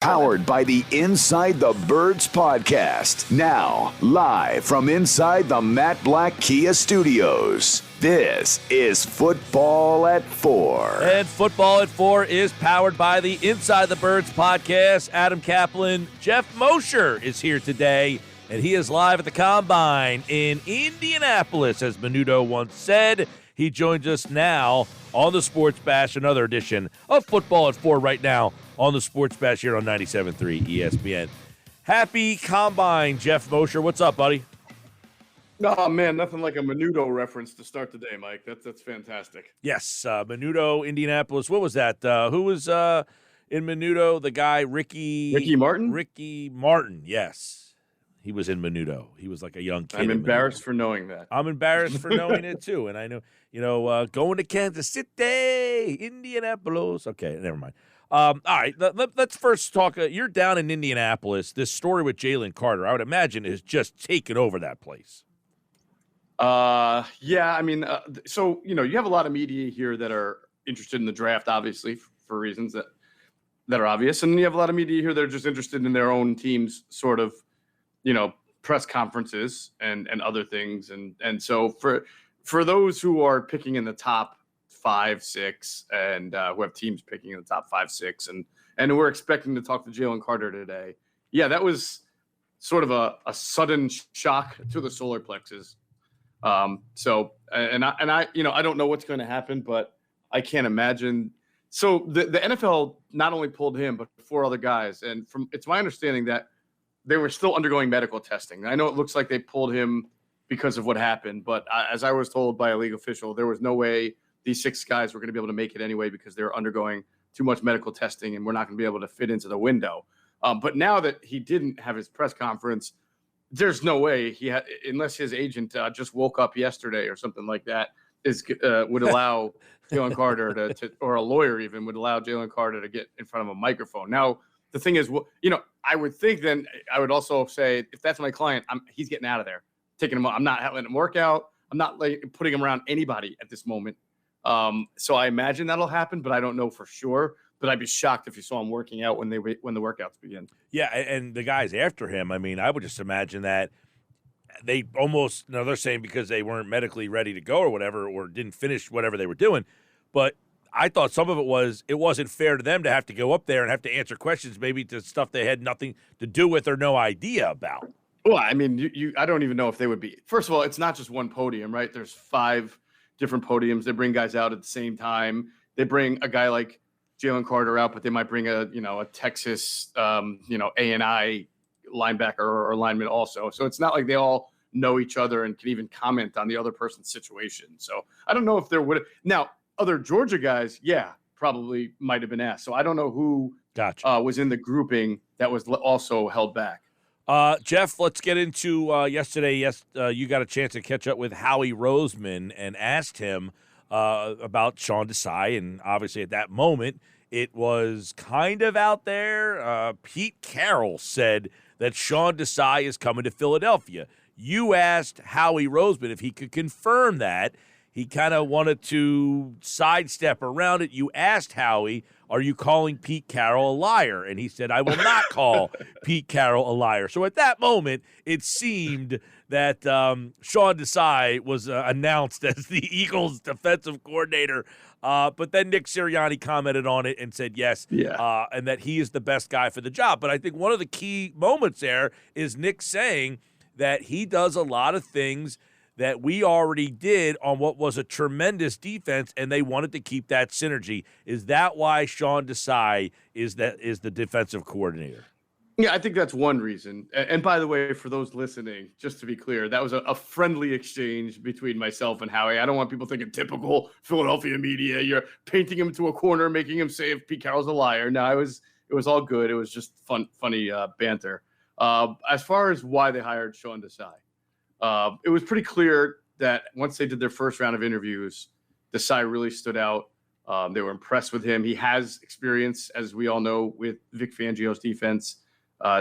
Powered by the Inside the Birds podcast. Now, live from inside the Matt Black Kia Studios. This is Football at 4. And Football at 4 is powered by the Inside the Birds podcast. Adam Kaplan, Geoff Mosher is here today, and he is live at the Combine in Indianapolis, as Menudo once said. He joins us now on the Sports Bash, another edition of Football at 4 right now on the Sports Bash here on 97.3 ESPN. Happy Combine, Geoff Mosher. What's up, buddy? Oh, man, nothing like a Menudo reference to start the day, Mike. That's fantastic. Yes, Menudo, Indianapolis. What was that? Who was in Menudo? The guy, Ricky Martin? Ricky Martin, yes. He was in Menudo. He was like a young kid. I'm embarrassed for knowing that. I'm embarrassed for knowing it, too. And I know, going to Kansas City, Indianapolis. Okay, never mind. All right, let's first talk. You're down in Indianapolis. This story with Jalen Carter, I would imagine, is just taken over that place. Yeah, I mean, so, you have a lot of media here that are interested in the draft, obviously, for reasons that are obvious. And you have a lot of media here that are just interested in their own team's sort of, press conferences and other things. And so for those who are picking in the top 5, 6, and who have teams picking in the top 5, 6, and we're expecting to talk to Jalen Carter today. Yeah, that was sort of a sudden shock to the solar plexus. So I don't know what's going to happen, but I can't imagine. So the NFL not only pulled him, but 4 other guys. And it's my understanding that they were still undergoing medical testing. I know it looks like they pulled him because of what happened, but as I was told by a league official, there was no way these 6 guys were going to be able to make it anyway because they're undergoing too much medical testing and we're not going to be able to fit into the window. But now that he didn't have his press conference, there's no way unless his agent just woke up yesterday or something like that, would allow Jalen Carter to, or a lawyer even would allow Jalen Carter to get in front of a microphone. Now, the thing is, I would think then I would also say, if that's my client, he's getting out of there, taking him. I'm not letting him work out. I'm not putting him around anybody at this moment. So I imagine that'll happen, but I don't know for sure. But I'd be shocked if you saw him working out when the workouts begin. Yeah, and the guys after him, I mean, I would just imagine that they almost, they're saying because they weren't medically ready to go or whatever, or didn't finish whatever they were doing. But I thought some of it wasn't fair to them to have to go up there and have to answer questions maybe to stuff they had nothing to do with or no idea about. Well, I mean, I don't even know if they would be. First of all, it's not just one podium, right? There's 5 different podiums. They bring guys out at the same time. They bring a guy like Jalen Carter out, but they might bring a Texas, A&I linebacker or lineman also. So it's not like they all know each other and can even comment on the other person's situation. So I don't know if there would now other Georgia guys. Yeah, probably might have been asked. So I don't know who was in the grouping that was also held back. Geoff, let's get into yesterday. Yes, you got a chance to catch up with Howie Roseman and asked him about Sean Desai, and obviously at that moment it was kind of out there. Pete Carroll said that Sean Desai is coming to Philadelphia. You asked Howie Roseman if he could confirm that. He kind of wanted to sidestep around it. You asked Howie, are you calling Pete Carroll a liar? And he said, I will not call Pete Carroll a liar. So at that moment, it seemed that Sean Desai was announced as the Eagles' defensive coordinator. But then Nick Sirianni commented on it and said yes, and that he is the best guy for the job. But I think one of the key moments there is Nick saying that he does a lot of things that we already did on what was a tremendous defense, and they wanted to keep that synergy. Is that why Sean Desai is the defensive coordinator? Yeah, I think that's one reason. And by the way, for those listening, just to be clear, that was a friendly exchange between myself and Howie. I don't want people thinking typical Philadelphia media. You're painting him to a corner, making him say if Pete Carroll's a liar. No, it was all good. It was just funny banter. As far as why they hired Sean Desai, it was pretty clear that once they did their first round of interviews, Desai really stood out. They were impressed with him. He has experience, as we all know, with Vic Fangio's defense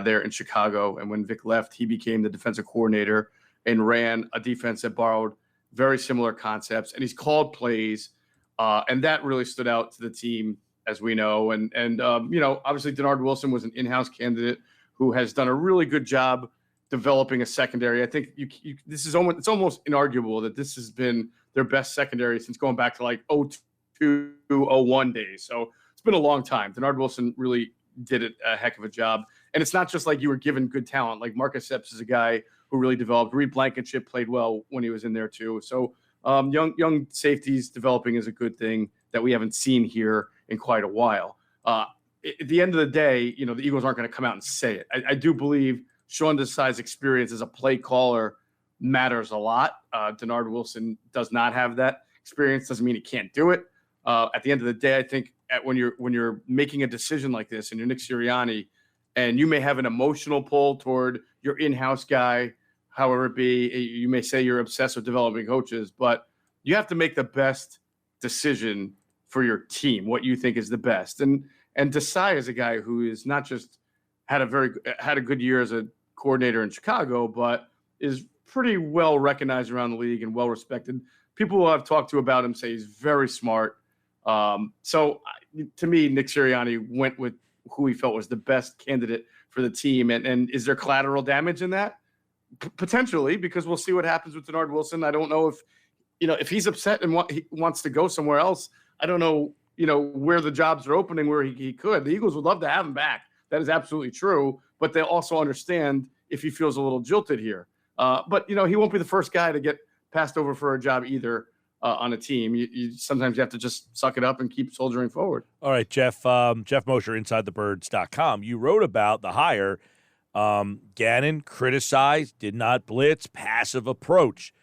there in Chicago. And when Vic left, he became the defensive coordinator and ran a defense that borrowed very similar concepts. And he's called plays, and that really stood out to the team as we know. And obviously Denard Wilson was an in-house candidate who has done a really good job developing a secondary. I think it's almost inarguable that this has been their best secondary since going back to like 02, 01 days. So it's been a long time. Denard Wilson really did a heck of a job. And it's not just like you were given good talent. Like Marcus Epps is a guy who really developed. Reed Blankenship played well when he was in there too. So young safeties developing is a good thing that we haven't seen here in quite a while. At the end of the day, the Eagles aren't going to come out and say it. I do believe Sean Desai's experience as a play caller matters a lot. Denard Wilson does not have that experience. Doesn't mean he can't do it. At the end of the day, I think when you're making a decision like this and you're Nick Sirianni, and you may have an emotional pull toward your in-house guy, however it be, you may say you're obsessed with developing coaches, but you have to make the best decision for your team, what you think is the best. And Desai is a guy who is not just had a good year as a coordinator in Chicago, but is pretty well recognized around the league and well respected. People who I've talked to about him say he's very smart. So to me, Nick Sirianni went with who he felt was the best candidate for the team. And is there collateral damage in that? Potentially, because we'll see what happens with Denard Wilson. I don't know if he's upset and he wants to go somewhere else. I don't know, where the jobs are opening where he could. The Eagles would love to have him back. That is absolutely true. But they'll also understand if he feels a little jilted here. But he won't be the first guy to get passed over for a job either. On a team, you sometimes you have to just suck it up and keep soldiering forward. All right, Geoff Mosher, InsideTheBirds.com. You wrote about the hire. Gannon criticized, did not blitz, passive approach.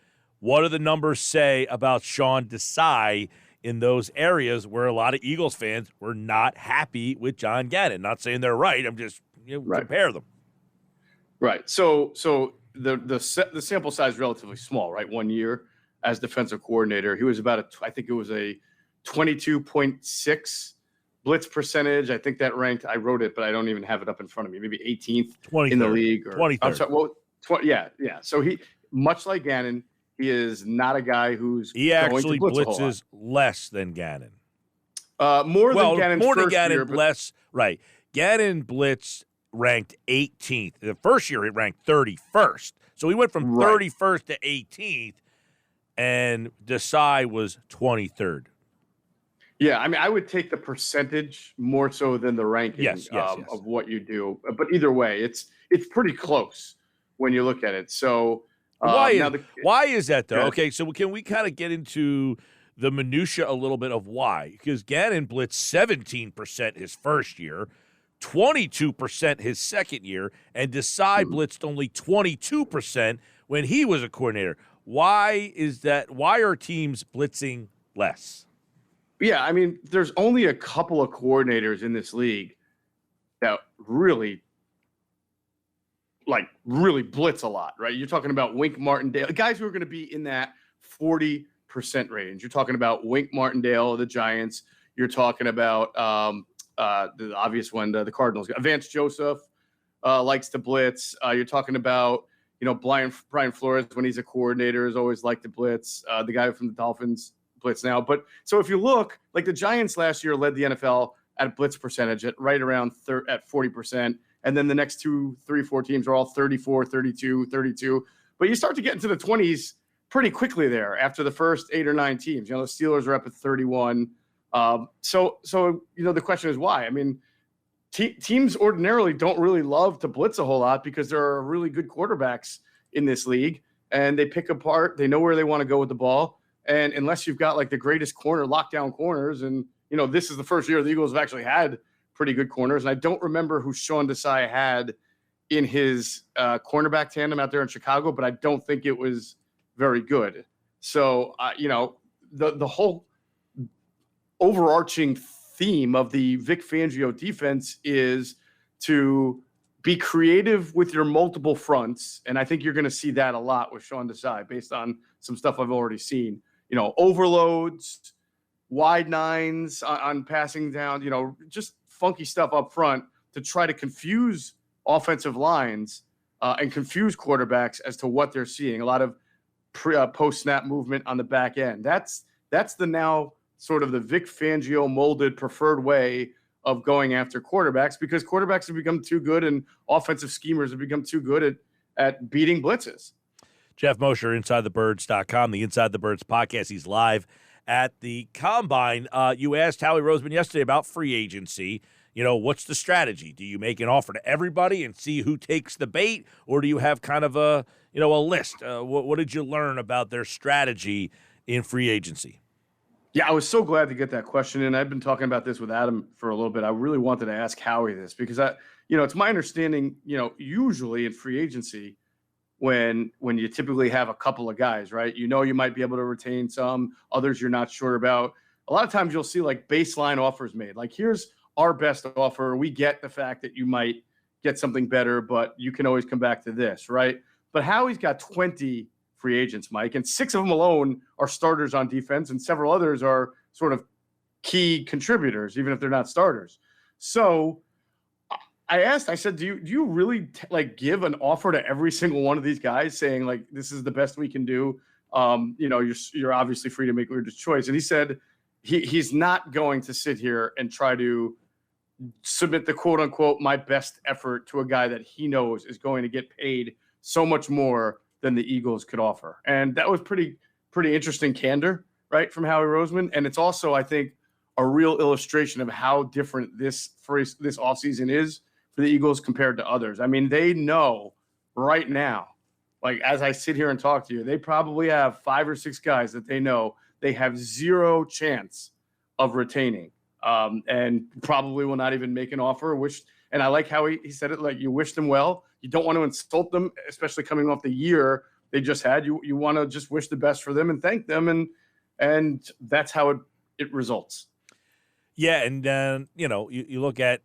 What do the numbers say about Sean Desai in those areas where a lot of Eagles fans were not happy with John Gannon? Not saying they're right. I'm just compare them. Right. So the sample size is relatively small, right? 1 year. As defensive coordinator, he was I think it was a 22.6 blitz percentage. I think that ranked, I wrote it, but I don't even have it up in front of me, maybe 18th in the league. 23rd. I'm sorry, yeah. So he, much like Gannon, he is not a guy he actually blitzes less than Gannon. More than Gannon, less. Right. Gannon blitz ranked 18th. The first year it ranked 31st. So he went from 31st to 18th. And Desai was 23rd. Yeah, I mean, I would take the percentage more so than the ranking of what you do. But either way, it's pretty close when you look at it. So why is that, though? Okay, so can we kind of get into the minutia a little bit of why? Because Gannon blitzed 17% his first year, 22% his second year, and Desai blitzed only 22% when he was a coordinator. Why is that? Why are teams blitzing less? Yeah, I mean, there's only a couple of coordinators in this league that really blitz a lot, right? You're talking about Wink Martindale, guys who are going to be in that 40% range. You're talking about Wink Martindale of the Giants. You're talking about the obvious one, the Cardinals. Vance Joseph likes to blitz. You're talking about Brian Flores, when he's a coordinator, has always liked to blitz. The guy from the Dolphins blitz now. But so if you look, like the Giants last year led the NFL at blitz percentage at right around at 40%. And then the next 2, 3, 4 teams are all 34, 32, 32. But you start to get into the 20s pretty quickly there after the first 8 or 9 teams. The Steelers are up at 31. So the question is why? I mean, teams ordinarily don't really love to blitz a whole lot because there are really good quarterbacks in this league, and they pick apart. They know where they want to go with the ball. And unless you've got like the greatest lockdown corners, and this is the first year the Eagles have actually had pretty good corners. And I don't remember who Sean Desai had in his cornerback tandem out there in Chicago, but I don't think it was very good. So the whole overarching theme of the Vic Fangio defense is to be creative with your multiple fronts. And I think you're going to see that a lot with Sean Desai based on some stuff I've already seen, overloads, wide nines on passing down, just funky stuff up front to try to confuse offensive lines and confuse quarterbacks as to what they're seeing. A lot of post snap movement on the back end. That's the now sort of the Vic Fangio molded preferred way of going after quarterbacks, because quarterbacks have become too good and offensive schemers have become too good at beating blitzes. Geoff Mosher, InsideTheBirds.com, the Inside the Birds podcast. He's live at the Combine. You asked Howie Roseman yesterday about free agency. What's the strategy? Do you make an offer to everybody and see who takes the bait, or do you have kind of a list? What did you learn about their strategy in free agency? Yeah, I was so glad to get that question, and I've been talking about this with Adam for a little bit. I really wanted to ask Howie this because it's my understanding, usually in free agency, when you typically have a couple of guys, right? You might be able to retain some, others you're not sure about. A lot of times you'll see like baseline offers made. Like, here's our best offer. We get the fact that you might get something better, but you can always come back to this, right? But Howie's got 20 free agents, Mike, and 6 of them alone are starters on defense, and several others are sort of key contributors, even if they're not starters. So I said, do you really give an offer to every single one of these guys saying like, this is the best we can do? You're obviously free to make your choice. And he said he's not going to sit here and try to submit the quote unquote, my best effort to a guy that he knows is going to get paid so much more than the Eagles could offer. And that was pretty interesting candor, right, from Howie Roseman. And it's also, I think, a real illustration of how different this offseason is for the Eagles compared to others. I mean, they know right now, like as I sit here and talk to you, they probably have 5 or 6 guys that they know they have zero chance of retaining, and probably will not even make an offer. And I like how he said it, like, you wish them well. You don't want to insult them, especially coming off the year they just had. You want to just wish the best for them and thank them, and that's how it results. Yeah, and you look at,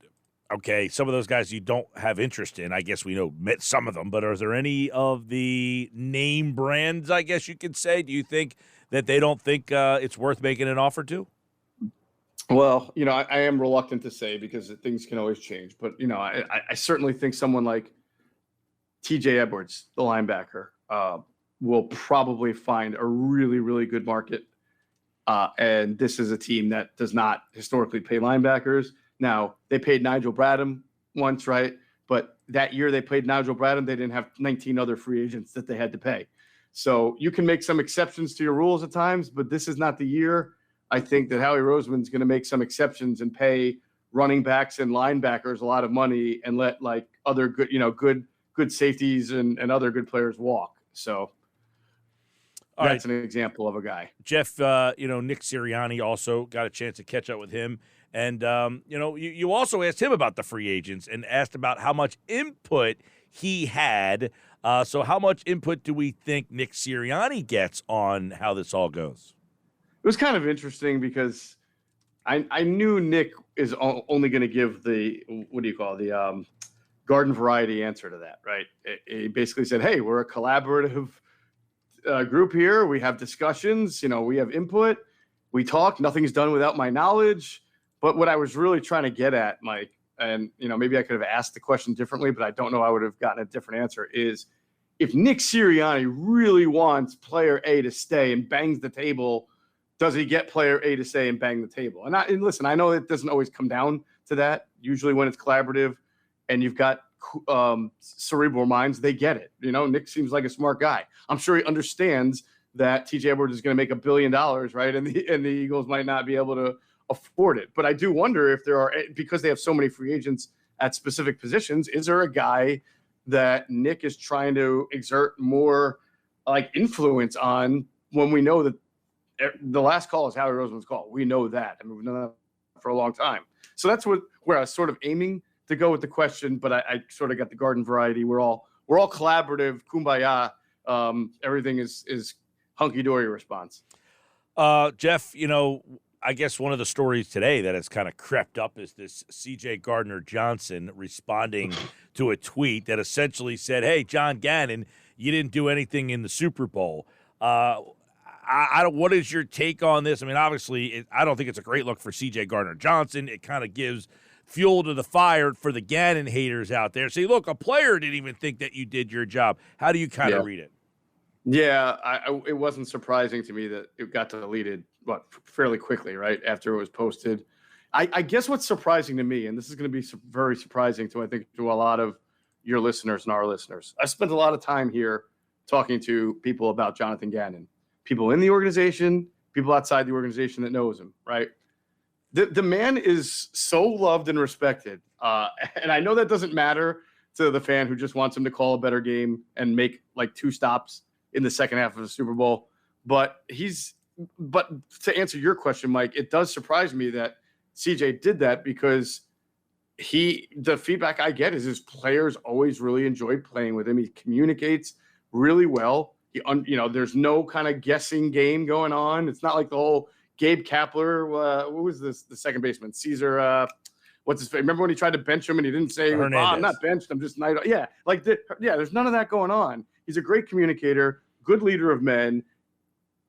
okay, some of those guys you don't have interest in. I guess we met some of them, but are there any of the name brands, I guess you could say, do you think that they don't think it's worth making an offer to? Well, I am reluctant to say because things can always change. But, I certainly think someone like TJ Edwards, the linebacker, will probably find a really, really good market. And this is a team that does not historically pay linebackers. Now, they paid Nigel Bradham once, right? But that year they paid Nigel Bradham, they didn't have 19 other free agents that they had to pay. So you can make some exceptions to your rules at times, but this is not the year. I think that Howie Roseman's going to make some exceptions and pay running backs and linebackers a lot of money and let like other good safeties and other good players walk. So that's an example of a guy. Geoff, Nick Sirianni also got a chance to catch up with him. And, you also asked him about the free agents and asked about how much input he had. So how much input do we think Nick Sirianni gets on how this all goes? It was kind of interesting because I knew Nick is only going to give the garden variety answer to that, right? He basically said, hey, we're a collaborative group here. We have discussions, we have input. We talk. Nothing's done without my knowledge. But what I was really trying to get at, Mike, and maybe I could have asked the question differently, but I don't know I would have gotten a different answer, is if Nick Sirianni really wants player A to stay and bangs the table, does he get player A to stay and bang the table? And listen, I know it doesn't always come down to that. Usually when it's collaborative and you've got cerebral minds, they get it. Nick seems like a smart guy. I'm sure he understands that TJ Edwards is going to make $1 billion, right? And the Eagles might not be able to afford it. But I do wonder if there are, because they have so many free agents at specific positions, is there a guy that Nick is trying to exert more like influence on when we know that the last call is Howie Roseman's call? We know that. I mean, we've known that for a long time. So that's where I was sort of aiming to go with the question, but I sort of got the garden variety. We're all collaborative, kumbaya. Everything is hunky-dory response. Geoff, I guess one of the stories today that has kind of crept up is this CJ Gardner-Johnson responding to a tweet that essentially said, hey, John Gannon, you didn't do anything in the Super Bowl. What is your take on this? I mean, obviously, I don't think it's a great look for CJ Gardner-Johnson. It kind of gives fuel to the fire for the Gannon haters out there. Say, look, a player didn't even think that you did your job. How do you kind of read it? Yeah, it wasn't surprising to me that it got deleted. fairly quickly, right after it was posted. I guess what's surprising to me, and this is going to be very surprising to, I think, to a lot of your listeners and our listeners. I spent a lot of time here talking to people about Jonathan Gannon, people in the organization, people outside the organization that knows him, right? The man is so loved and respected. And I know that doesn't matter to the fan who just wants him to call a better game and make like 2 stops in the second half of the Super Bowl. But to answer your question, Mike, it does surprise me that CJ did that, because the feedback I get is his players always really enjoyed playing with him. He communicates really well. There's no kind of guessing game going on. It's not like the whole Gabe Kapler, what was this? The second baseman, Caesar, what's his face? Remember when he tried to bench him and he didn't say, I'm not benched, I'm just night. Yeah. There's none of that going on. He's a great communicator, good leader of men,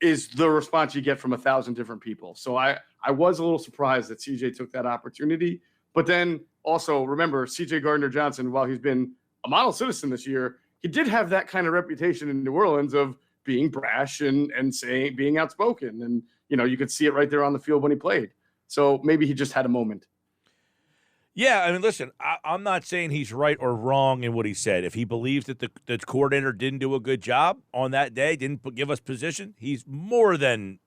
is the response you get from 1,000 different people. So I was a little surprised that CJ took that opportunity. But then also remember, CJ Gardner-Johnson, while he's been a model citizen this year, he did have that kind of reputation in New Orleans of being brash and being outspoken. And, you could see it right there on the field when he played. So maybe he just had a moment. Yeah, I mean, listen, I'm not saying he's right or wrong in what he said. If he believes that the coordinator didn't do a good job on that day, didn't give us position, he's more than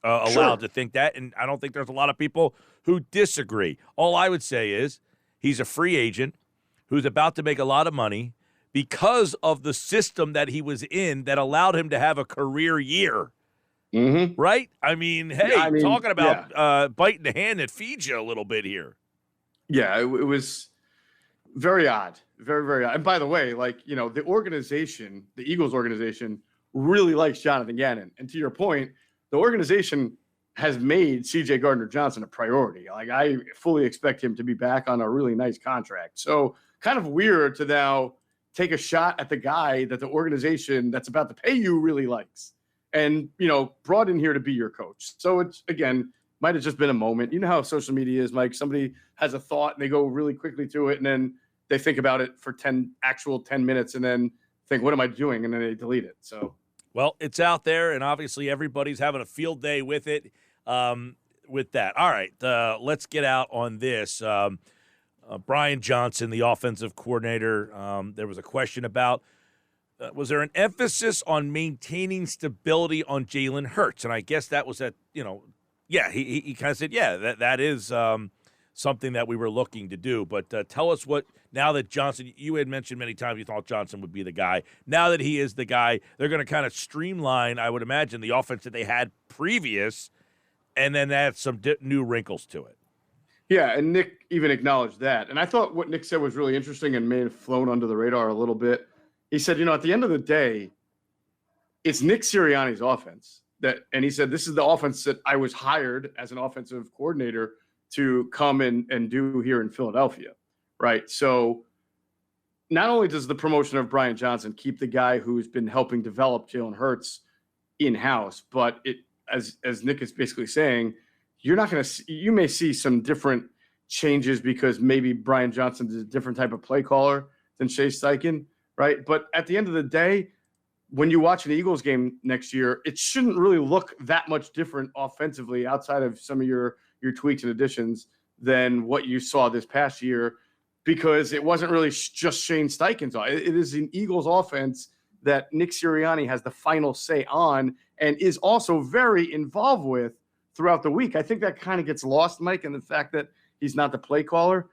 allowed to think that. And I don't think there's a lot of people who disagree. All I would say is he's a free agent who's about to make a lot of money because of the system that he was in that allowed him to have a career year. Mm-hmm. Right? I mean, talking about biting the hand that feeds you a little bit here. Yeah, it was very odd. Very, very odd. And by the way, the organization, the Eagles organization, really likes Jonathan Gannon. And to your point, the organization has made CJ Gardner-Johnson a priority. I fully expect him to be back on a really nice contract. So kind of weird to now take a shot at the guy that the organization that's about to pay you really likes and, brought in here to be your coach. So it's, again, might have just been a moment. You know how social media is, Mike. Somebody has a thought and they go really quickly to it, and then they think about it for 10 minutes and then think, what am I doing? And then they delete it. So, well, it's out there, and obviously everybody's having a field day with it. With that. All right, let's get out on this. Brian Johnson, the offensive coordinator, there was a question about, was there an emphasis on maintaining stability on Jalen Hurts? And I guess that was he kind of said, that is something that we were looking to do. But tell us now that Johnson, you had mentioned many times you thought Johnson would be the guy. Now that he is the guy, they're going to kind of streamline, I would imagine, the offense that they had previous, and then add some new wrinkles to it. Yeah, and Nick even acknowledged that. And I thought what Nick said was really interesting and may have flown under the radar a little bit. He said, at the end of the day, it's Nick Sirianni's offense. And he said, this is the offense that I was hired as an offensive coordinator to come and do here in Philadelphia, right? So not only does the promotion of Brian Johnson keep the guy who's been helping develop Jalen Hurts in-house, but as Nick is basically saying, you may see some different changes because maybe Brian Johnson is a different type of play caller than Shea Steichen, right? But at the end of the day, when you watch an Eagles game next year, it shouldn't really look that much different offensively outside of some of your tweaks and additions than what you saw this past year, because it wasn't really just Shane Steichen's. It is an Eagles offense that Nick Sirianni has the final say on and is also very involved with throughout the week. I think that kind of gets lost, Mike, in the fact that he's not the play caller.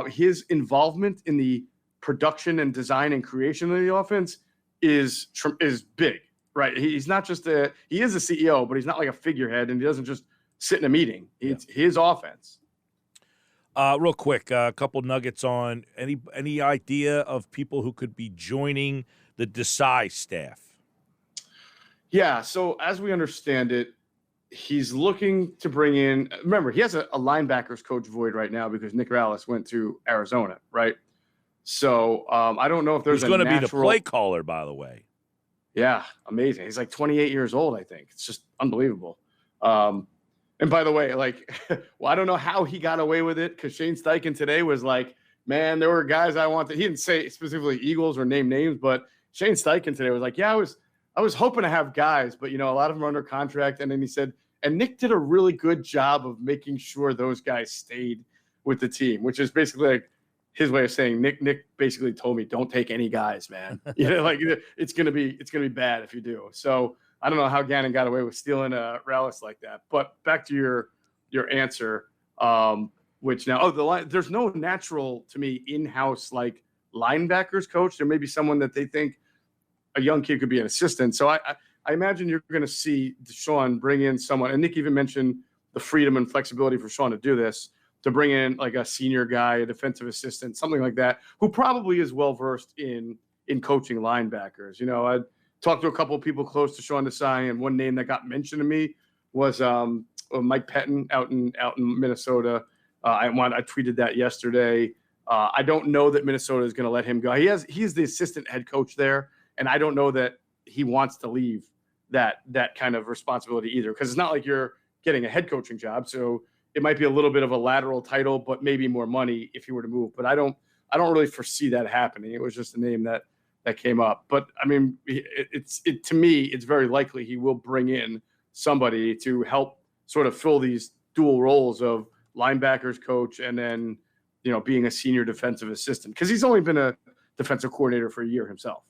His involvement in the production and design and creation of the offense is big, right? He's not just he is a CEO, but he's not like a figurehead, and he doesn't just sit in a meeting. It's his offense. Real quick, a couple nuggets on any idea of people who could be joining the Desai staff? Yeah, so as we understand it, he's looking to bring in – remember, he has a linebackers coach void right now because Nick Rallis went to Arizona, right? So I don't know if there's He's going to be the play caller, by the way. Yeah, amazing. He's like 28 years old, I think. It's just unbelievable. And by the way, I don't know how he got away with it, because Shane Steichen today was like, man, there were guys I wanted. He didn't say specifically Eagles or name names, but Shane Steichen today was like, yeah, I was hoping to have guys, but, a lot of them are under contract. And then he said, And Nick did a really good job of making sure those guys stayed with the team, which is basically like his way of saying Nick basically told me, don't take any guys, man. Like it's gonna be bad if you do. So I don't know how Gannon got away with stealing a Rallis like that. But back to your answer, which now the line, there's no natural to me in-house like linebackers coach. There may be someone that they think a young kid could be an assistant. So I imagine you're going to see Sean bring in someone, and Nick even mentioned the freedom and flexibility for Sean to do this, to bring in like a senior guy, a defensive assistant, something like that, who probably is well-versed in coaching linebackers. I talked to a couple of people close to Sean Desai, and one name that got mentioned to me was Mike Pettin out in Minnesota. I tweeted that yesterday. I don't know that Minnesota is going to let him go. He's the assistant head coach there, and I don't know that he wants to leave that kind of responsibility either, because it's not like you're getting a head coaching job. So it might be a little bit of a lateral title, but maybe more money if you were to move. But I don't really foresee that happening. It was just a name that came up. But I mean, to me, it's very likely he will bring in somebody to help sort of fill these dual roles of linebackers coach and then, being a senior defensive assistant, because he's only been a defensive coordinator for a year himself.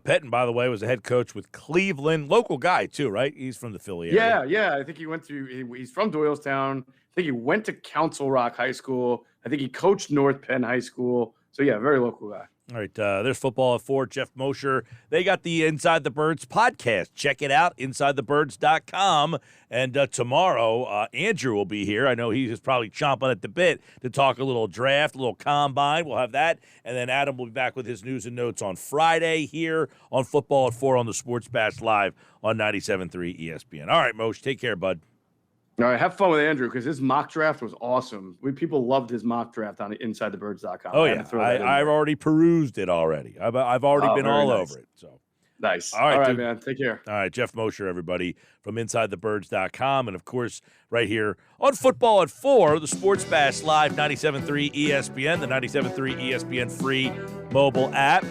Pettin, by the way, was a head coach with Cleveland. Local guy, too, right? He's from the Philly area. Yeah. I think he's from Doylestown. I think he went to Council Rock High School. I think he coached North Penn High School. So, yeah, very local guy. All right, there's Football at 4, Geoff Mosher. They got the Inside the Birds podcast. Check it out, InsideTheBirds.com. And tomorrow, Andrew will be here. I know he's probably chomping at the bit to talk a little draft, a little combine. We'll have that. And then Adam will be back with his news and notes on Friday here on Football at 4 on the Sports Bash Live on 97.3 ESPN. All right, Moshe, take care, bud. All right, have fun with Andrew, because his mock draft was awesome. People loved his mock draft on InsideTheBirds.com. Oh, yeah. I've already perused it already. I've already been all over it. So nice. All right, man. Take care. All right, Geoff Mosher, everybody, from InsideTheBirds.com. And, of course, right here on Football at 4, the Sports Bash Live, 97.3 ESPN, the 97.3 ESPN free mobile app.